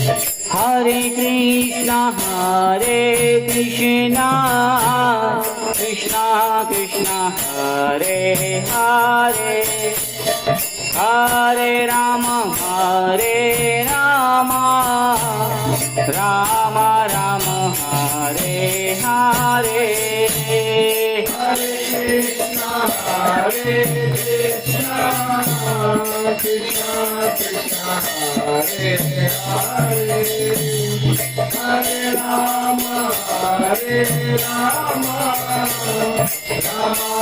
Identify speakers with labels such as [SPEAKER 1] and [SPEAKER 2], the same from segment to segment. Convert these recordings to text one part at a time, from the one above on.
[SPEAKER 1] Hare Krishna Krishna Krishna Hare Hare Hare Rama Rama Rama Hare Hare Hare Krishna Krishna Krishna Hare Hare Hare Rama Rama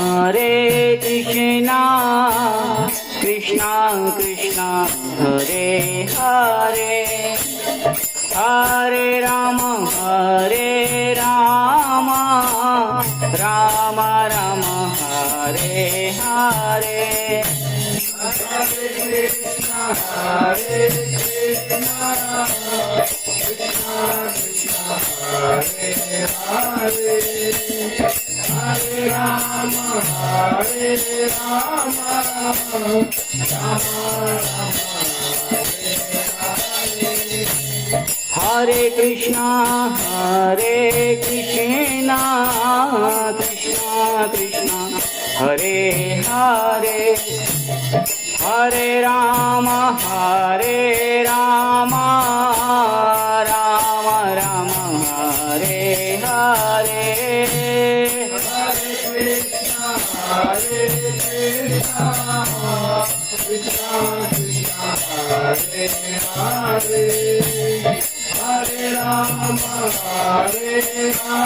[SPEAKER 1] Hare Krishna Krishna Krishna Hare Hare Hare Rama Rama Rama Hare Hare Hare Krishna Krishna Krishna Hare Hare Hare Rama Hare Krishna Krishna Krishna Hare Hare Hare Rama Rama Rama Hare Hare Hare Krishna Krishna Krishna Hare Hare Hare Rama Hare Krishna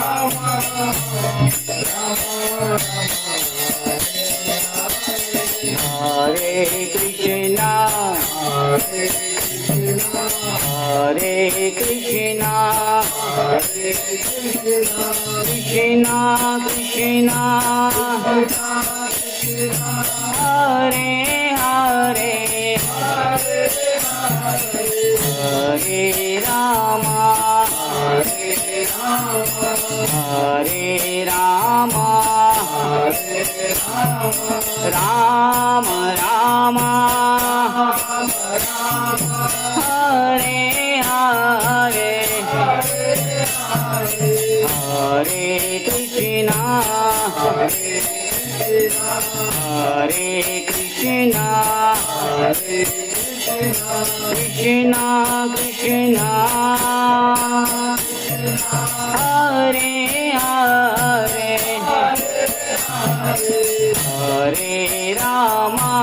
[SPEAKER 1] Krishna Krishna Krishna Hare Hare Hare Rama Rama Rama Hare Hare Hare Krishna Krishna Krishna Krishna Hare Hare Hare Rama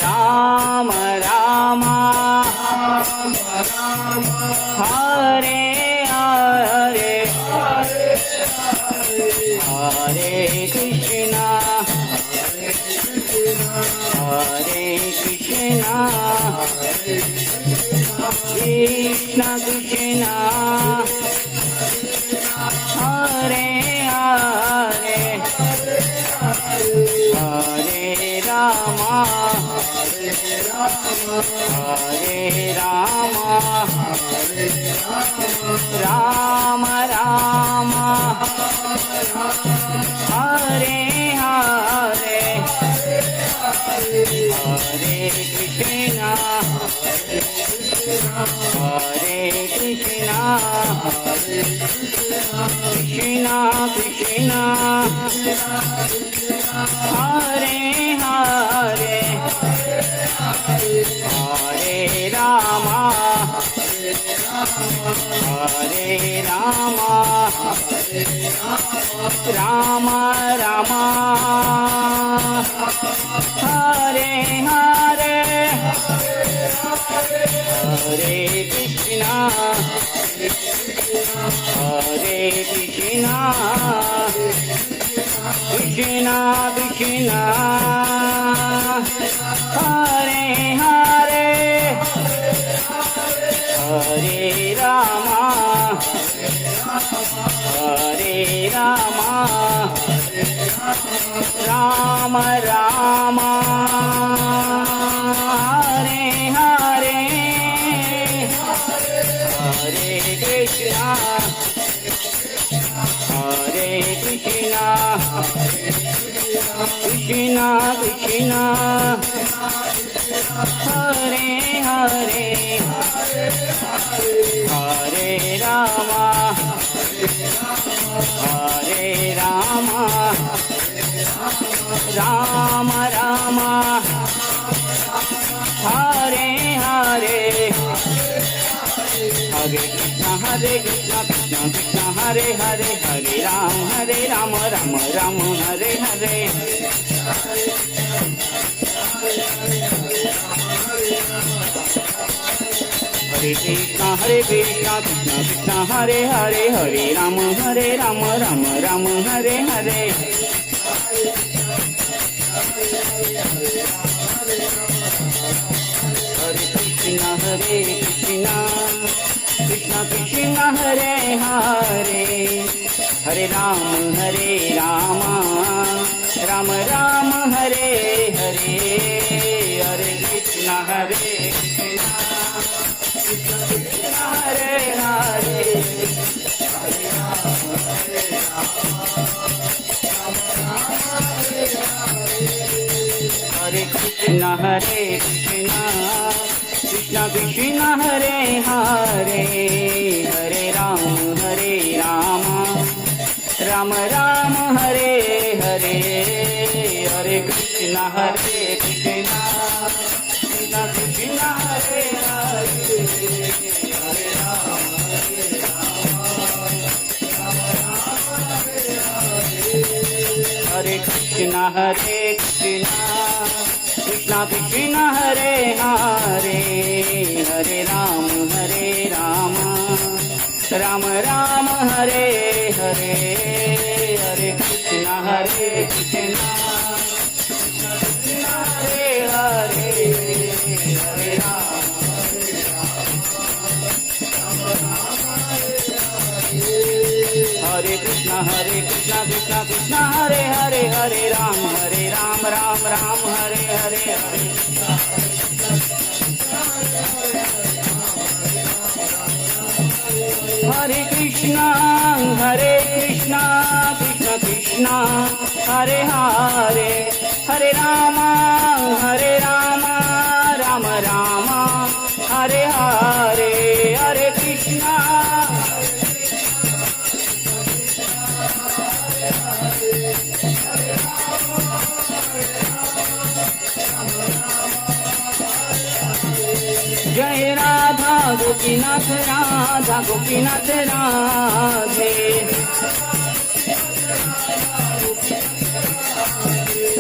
[SPEAKER 1] Rama Rama Hare Hare Hare Krishna Krishna Krishna Hare Hare Hare Rama Rama Rama Hare Hare Hare Krishna Krishna Krishna Hare Hare Hare Rama Rama Rama Hare Hare Hare Krishna Krishna Krishna Hare Hare Hare Rama Rama Rama Hare Hare Hare Krishna Krishna Hare Krishna Krishna Krishna Hare Hare Hare Rama Hare Rama Rama Rama Hare Hare Hare Krishna Krishna Krishna Hare Hare Hare Rama Rama Rama Hare Hare Hare Krishna Krishna Krishna Hare Hare Hare Rama Rama Rama Hare Hare Hare Krishna Krishna Krishna Hare Hare Hare Rama Rama Rama Hare Hare Hare Krishna Krishna Hare Hare Hare Krishna Krishna Krishna Hare Hare Hare Rama Rama Rama Hare Hare Hare Krishna Krishna Krishna Hare Hare Hare Hare Krishna Krishna Krishna Hare Hare Hare Rama Rama Rama Hare Hare Hare Krishna Krishna Hare Hare Hare Rama Hare Krishna Krishna Krishna Hare Hare Hare Ram Ram Ram Hare Hare Hare Hare Krishna Krishna Krishna Hare Hare Hare Rama Rama Rama Hare Hare Hare Krishna Jai Radha Gopinath Radha Gopinath Radhe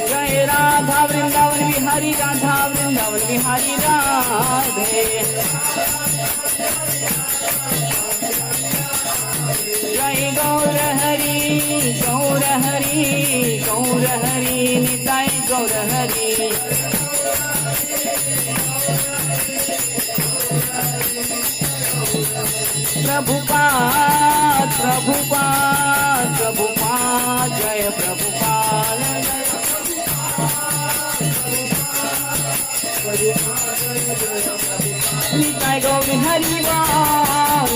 [SPEAKER 1] Jai Radha Vrindavan Vihari Radha Vrindavan Vihari Radhe Jai Gaur Hari Nitai Gaur Hari Prabhupada Jaya Prabhupada Nitai Gaur Hari Bol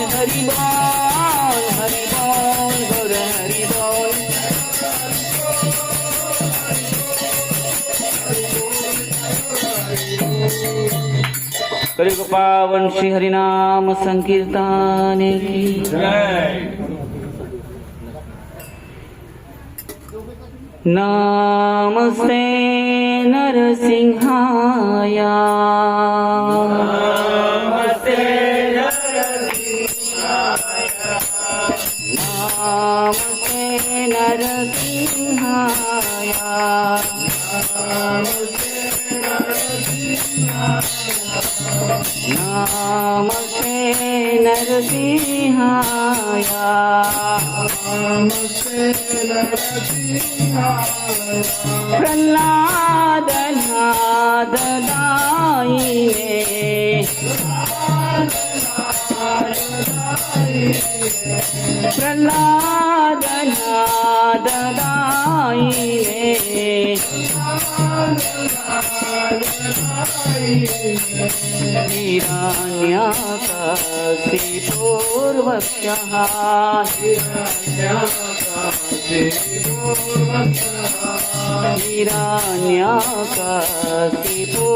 [SPEAKER 1] Gaur Hari Bol कलियुग पावन श्री हरिनाम संकीर्तन की जय। नमस्ते नरसिंहाय नमस्ते नरसिंहाय नमस्ते नरसिंहाय प्रह्लाद नाद दायिने प्रल्हाद नाद दायिने हिरण्याकशिपूर्वक्षः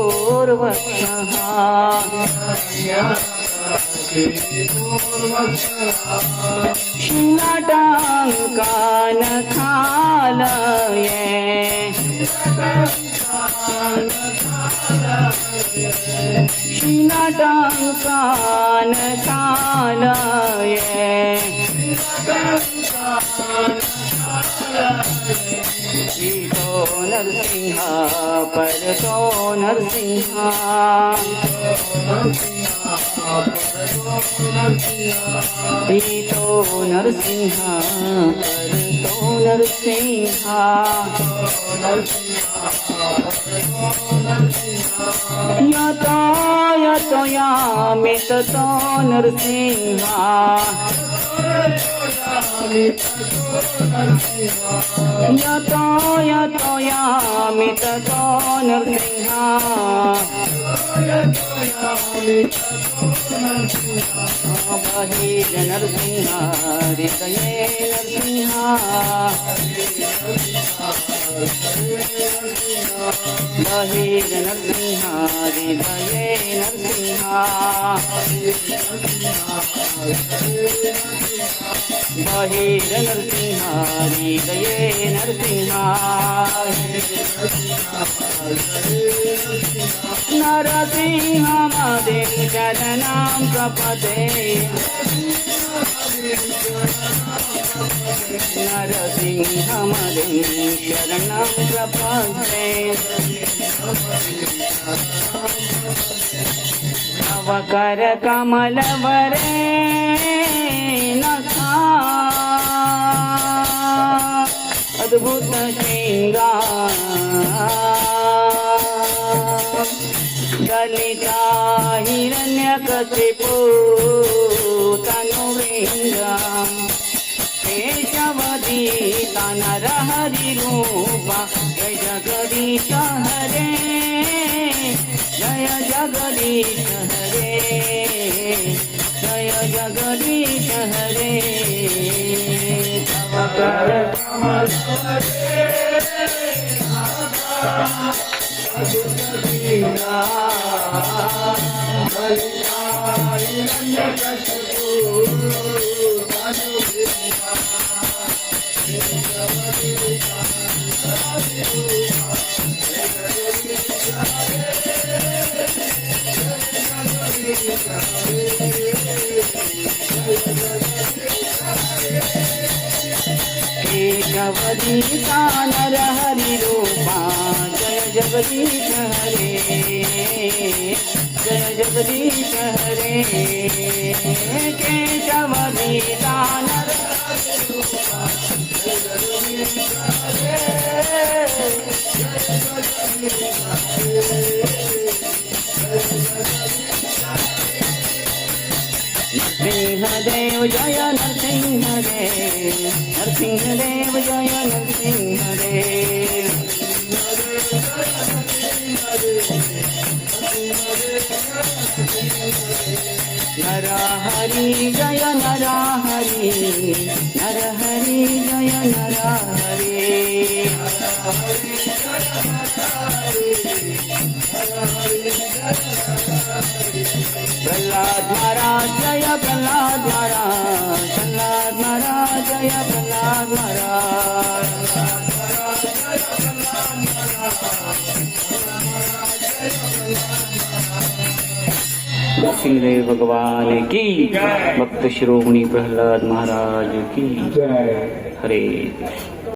[SPEAKER 1] हिरण्याकशिपूर्वक्षः शिलाटाङ्कानखालये शिलाटाङ्कानखालये ईतो नरसिंह परतो नरसिंह ईतो नरसिंह परतो नरसिंह यतो यतो यामि ततो नरसिंह यतो यतो यामि ततो नरसिंह बहिर नरसिंह हृदये नरसिंह बहिर नरसिंह हृदये नरसिंह बहिर नरसिंह हृदये नरसिंह नरसिंह मदे शरणं प्रपदे नरसिंह मदे शरणं प्रपदे नवकर कमलवरे नखा अद्भुत श्रृंगार ललिता हिरण्यकशिपु तनुवृंदं केशवदीता नरहरिरूपा जय जगदीश हरे जय जगदीश हरे जय जगदीश हरे तव कर कमल केशवदीता नरहरिरूपा जय जगदीश हरे जय जगदीश हरे केशवदीता नरहरिरूपा जय जगदीश हरे नरसिंहदेव जय नरसिंहदेव नरसिंहदेव जय नरसिंहदेव नरहरि जय नरहरि नरहरि जय नरहरि प्रहलाद महाराज जय प्रहलाद महाराज प्रहलाद महाराज जय प्रहलाद महाराज सिंहदेव भगवान की भक्त शिरोमणि प्रहलाद महाराज की हरे कृष्ण।